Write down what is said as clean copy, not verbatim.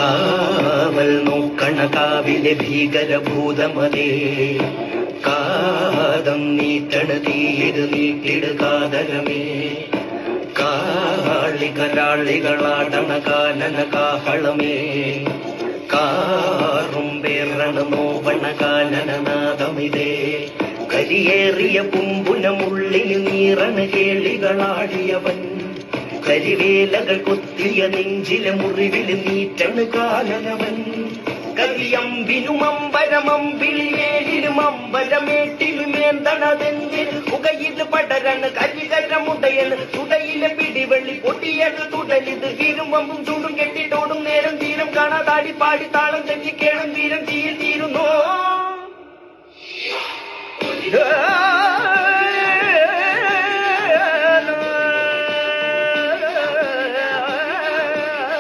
കാവൽ നോക്കണ കാവിലെ ഭീകരഭൂതമതേ കാതം നീട്ടണ തീര് നീട്ടിടുകാതരമേ കാളികളാടണ കാനന കാഹളമേ കാറും പേരണ നോവണ കാനനനാദമിതേ കരിയേറിയ പുമ്പുനമുള്ളിൽ നീറണ കേളികളാടിയവൻ കരിവേലകൾ കൊത്തിയ നെഞ്ചിലെ മുറിവിൽ നീറ്റണ് കാലനവൻ കവിയമ്പിനും അമ്പരമമ്പിളിയേലിലും അമ്പരമേട്ടിലും ഏന്തണതെന്തിൽ പുകയിൽ പടരണ് കരികരമുടയന് തുടയിലെ പിടിവെള്ളി പൊട്ടിയത് തുടലിത് വീരുമ്പും ചൂടും കെട്ടിട്ടോടും നേരം തീരം കാണാതാടി പാടി താളം തെറ്റിക്കേണം വീരം തീയിൽ തീരുന്നോ